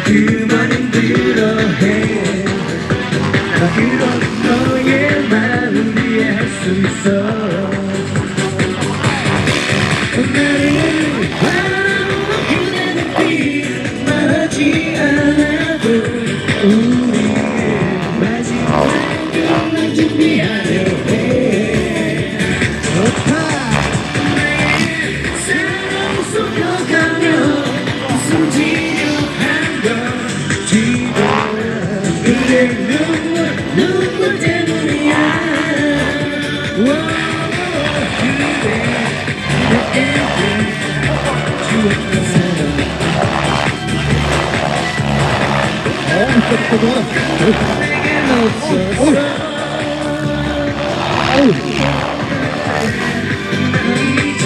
그만 힘들어해. 그런 너의 마음을 이해할 수 있어. 나를 바라보는 그대 눈빛 말하지 않아도 우리의 마지막 날 준비하려 해. 좋다. 나의 사랑 속여가며 숨지려 한 건지도 그대 눈물 때문이야. 내겐 없었어. 이제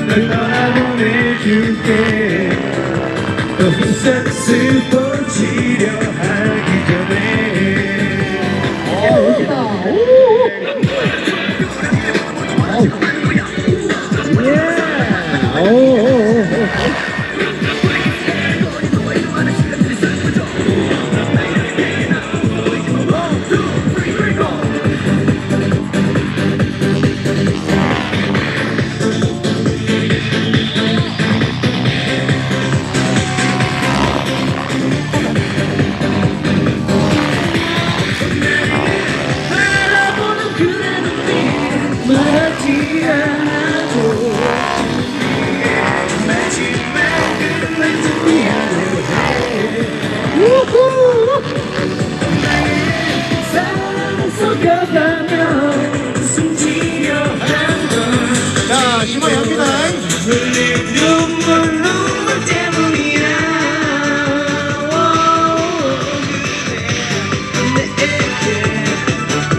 널 떠나보내줄게. 또 이상 슬퍼지려 하기 전에. 말하지 않아도 마지막 끝날 준비하려 해. 나의 사랑 속여가며 숨지려 한건 자, 심어 엽니다. 흘린 눈물 때문이야. 내게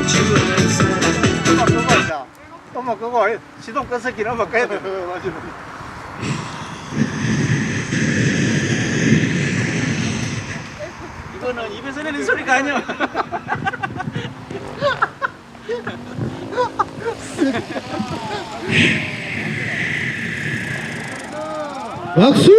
주는 사랑. 엄마 그거 시동 껐어 기름 바꿔야 돼. 맞아. 이거는 입에서 내는 소리가 아니야. 박수!